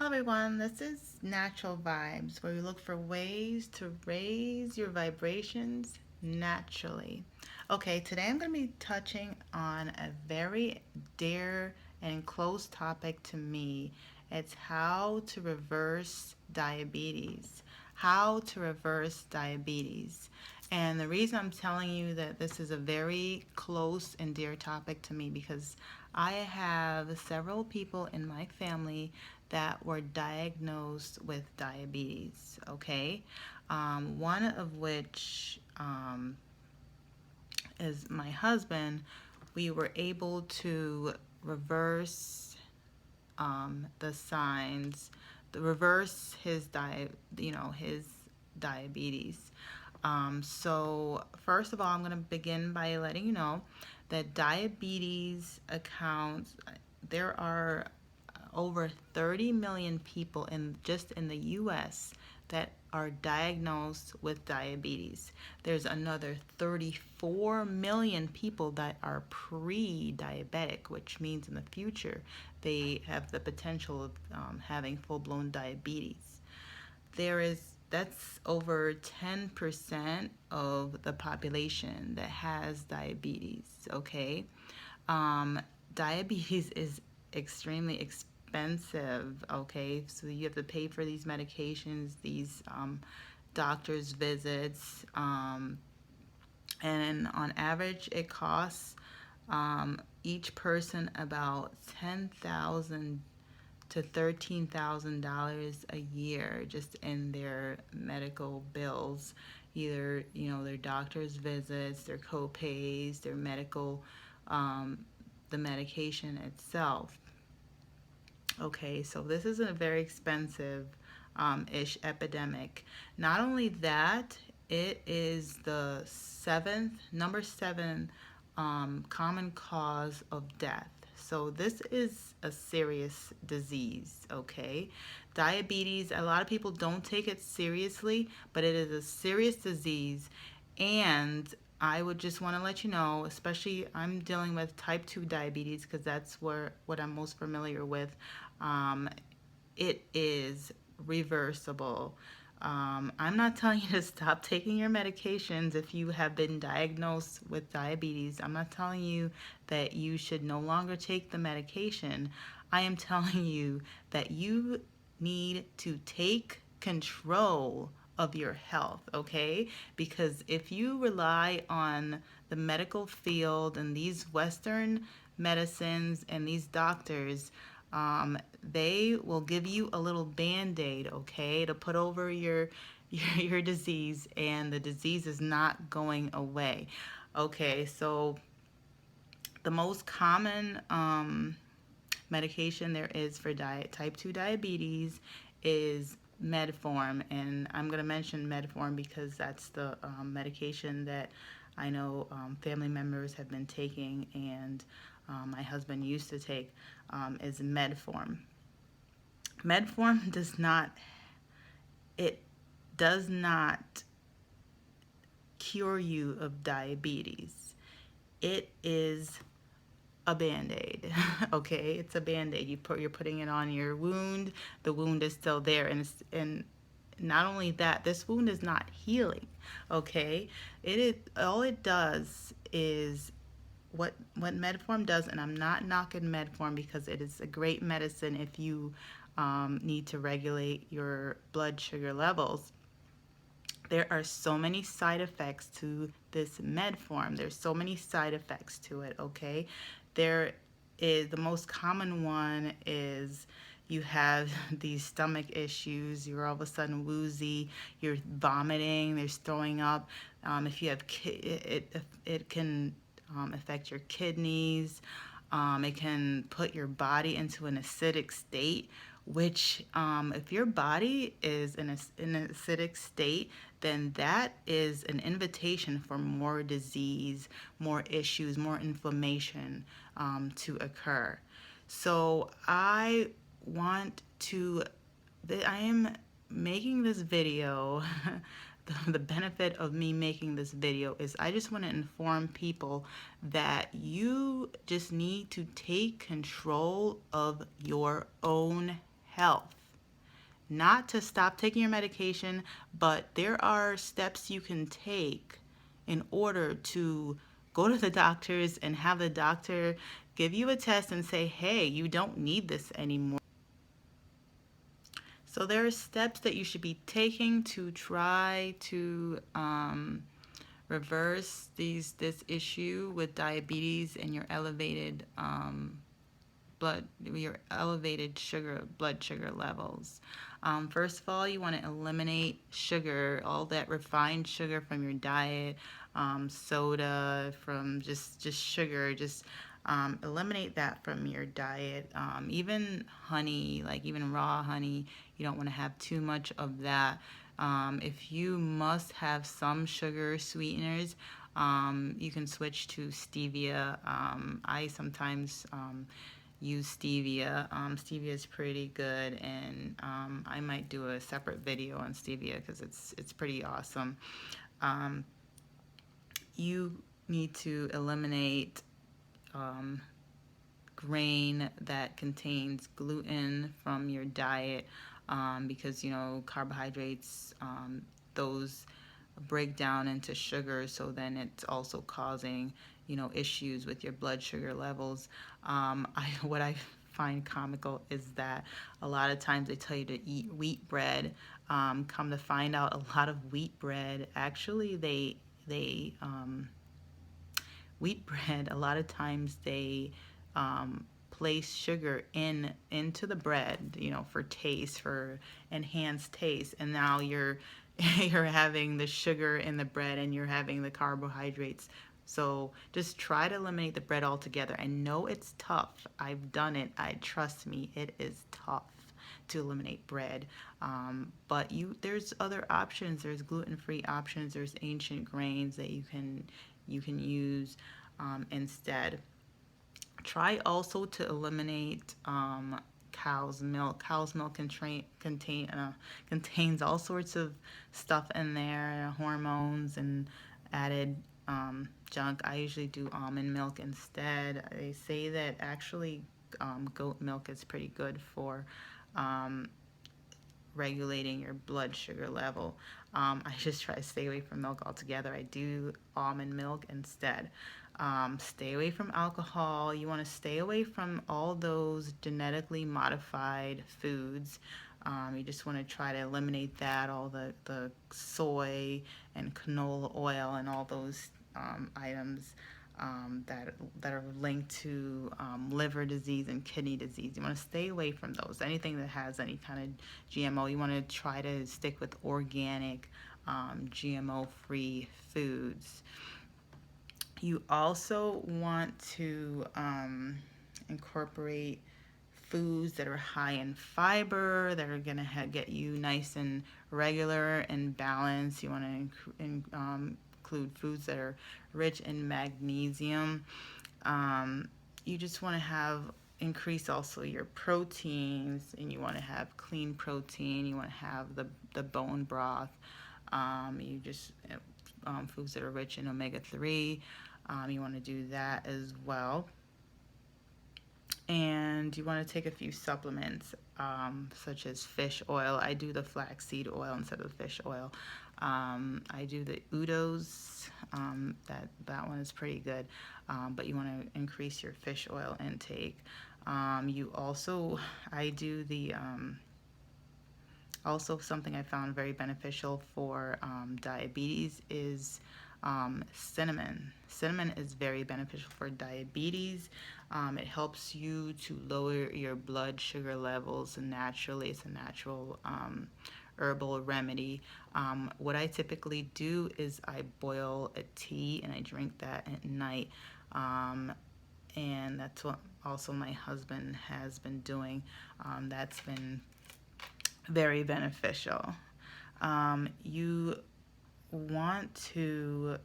Hello everyone, this is Natural Vibes, where we look for ways to raise your vibrations naturally. Okay, today I'm going to be touching on a very dear and close topic to me. It's how to reverse diabetes. How to reverse diabetes. And the reason I'm telling you that this is a very close and dear topic to me because I have several people in my family that were diagnosed with diabetes, okay? One of which is my husband. We were able to reverse the signs, reverse his diabetes. So first of all, I'm going to begin by letting you know that diabetes accounts. There are over 30 million people in the US that are diagnosed with diabetes. There's another 34 million people that are pre-diabetic, which means in the future they have the potential of having full-blown diabetes. That's over 10% of the population that has diabetes, okay? Um, Diabetes is extremely expensive, okay? So you have to pay for these medications, these doctor's visits, and on average, it costs each person about 10,000 to $13,000 a year just in their medical bills, either their doctor's visits, their co-pays, their medical, the medication itself. Okay, so this is a very expensive ish epidemic. Not only that, it is the number seven common cause of death. So this is a serious disease, okay? Diabetes, a lot of people don't take it seriously, but it is a serious disease. And I would just want to let you know, especially I'm dealing with type 2 diabetes because that's what I'm most familiar with. Um, it is reversible. I'm not telling you to stop taking your medications if you have been diagnosed with diabetes. I'm not telling you that you should no longer take the medication. I am telling you that you need to take control of your health, okay? Because if you rely on the medical field and these Western medicines and these doctors, they will give you a little band-aid, okay, to put over your disease, and the disease is not going away. Okay, so the most common medication there is for type 2 diabetes is Medform, and I'm going to mention Medform because that's the medication that I know family members have been taking, and my husband used to take, is Medform. Medform it does not cure you of diabetes. It is a band-aid. Okay, it's a band-aid. You're putting it on your wound. The wound is still there, and not only that, this wound is not healing. Okay, it is all it does is what Medform does, and I'm not knocking Medform because it is a great medicine if you need to regulate your blood sugar levels. There are so many side effects to this Medform. There's so many side effects to it, okay? There is the most common one is you have these stomach issues, you're all of a sudden woozy, you're vomiting, there's throwing up. If you have it can affect your kidneys. It can put your body into an acidic state, which if your body is in an acidic state, then that is an invitation for more disease, more issues, more inflammation to occur. So I am making this video. The benefit of me making this video is I just want to inform people that you just need to take control of your own health. not to stop taking your medication, but there are steps you can take in order to go to the doctors and have the doctor give you a test and say, hey, you don't need this anymore. So there are steps that you should be taking to try to reverse this issue with diabetes and your elevated blood sugar levels. First of all, you want to eliminate sugar, all that refined sugar from your diet, soda, from just sugar, just eliminate that from your diet. Even honey, like even raw honey, you don't want to have too much of that. If you must have some sugar sweeteners, you can switch to stevia. I sometimes use stevia. Stevia is pretty good, and I might do a separate video on stevia because it's pretty awesome. Um, you need to eliminate grain that contains gluten from your diet, because carbohydrates, those break down into sugar, so then it's also causing issues with your blood sugar levels. What I find comical is that a lot of times they tell you to eat wheat bread. Come to find out, a lot of wheat bread, actually they wheat bread, a lot of times they place sugar into the bread, for taste, for enhanced taste, and now you're you're having the sugar in the bread and you're having the carbohydrates. So just try to eliminate the bread altogether. I know it's tough. I've done it. Trust me, it is tough to eliminate bread. But there's other options. There's gluten-free options. There's ancient grains that you can use instead. Try also to eliminate cow's milk. Cow's milk contains all sorts of stuff in there, hormones and added junk. I usually do almond milk instead. They say that actually goat milk is pretty good for regulating your blood sugar level. I just try to stay away from milk altogether. I do almond milk instead. Stay away from alcohol. You want to stay away from all those genetically modified foods. You just want to try to eliminate that, all the soy and canola oil and all those items that are linked to liver disease and kidney disease. You want to stay away from those. Anything that has any kind of GMO, you want to try to stick with organic, GMO-free foods. You also want to incorporate foods that are high in fiber, that are going to get you nice and regular and balanced. You want to include foods that are rich in magnesium. You just want to increase also your proteins, and you want to have clean protein. You want to have the bone broth. You just foods that are rich in omega-3. You want to do that as well. And you want to take a few supplements, such as fish oil. I do the flaxseed oil instead of fish oil. I do the udos. That one is pretty good, but you want to increase your fish oil intake. I do the also, something I found very beneficial for diabetes is cinnamon. Cinnamon is very beneficial for diabetes. It helps you to lower your blood sugar levels naturally. It's a natural herbal remedy. What I typically do is I boil a tea and I drink that at night. And that's what also my husband has been doing. That's been very beneficial. You want to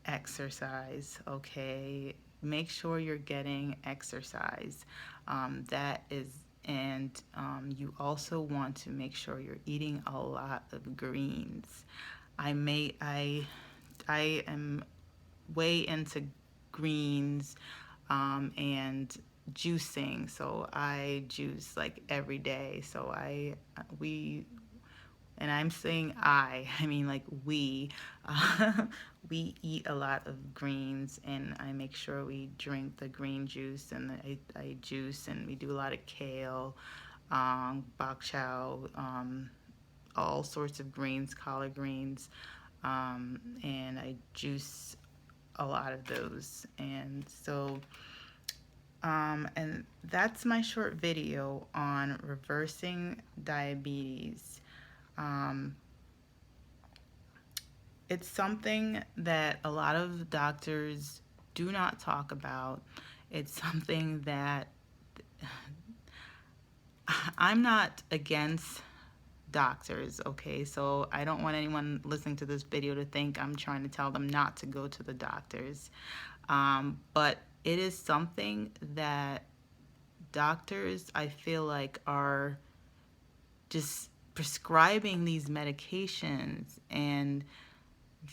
exercise, okay? Make sure you're getting exercise. And you also want to make sure you're eating a lot of greens. I am way into greens, and juicing. So I juice like every day. So and I'm saying I mean like uh, we eat a lot of greens, and I make sure we drink the green juice, and I juice, and we do a lot of kale, bok chow, all sorts of greens, collard greens, and I juice a lot of those. And so, and that's my short video on reversing diabetes. Um, it's something that a lot of doctors do not talk about. It's something that I'm not against doctors, okay? So I don't want anyone listening to this video to think I'm trying to tell them not to go to the doctors. But it is something that doctors, I feel like, are just prescribing these medications, and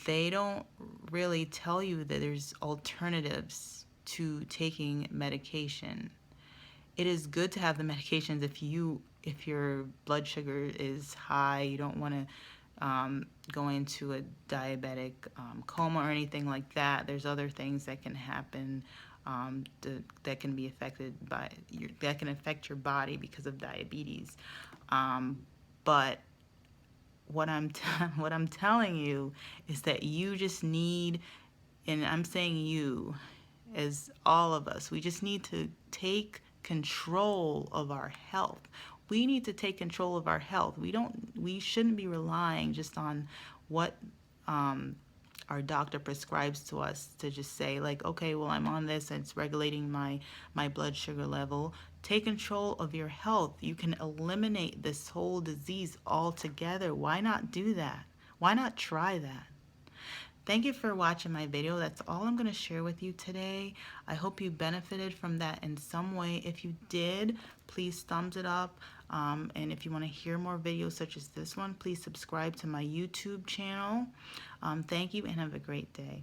they don't really tell you that there's alternatives to taking medication. It is good to have the medications if your blood sugar is high, you don't want to go into a diabetic coma or anything like that. There's other things that can happen, that can be affected that can affect your body because of diabetes. But what I'm telling you is that you just need, and I'm saying you, as all of us, we just need to take control of our health. We need to take control of our health. We shouldn't be relying just on what our doctor prescribes to us, to just say like, okay, well, I'm on this and it's regulating my blood sugar level. Take control of your health. You can eliminate this whole disease altogether. Why not do that? Why not try that? Thank you for watching my video. That's all I'm going to share with you today. I hope you benefited from that in some way. If you did, please thumbs it up. And if you want to hear more videos such as this one, please subscribe to my YouTube channel. Thank you and have a great day.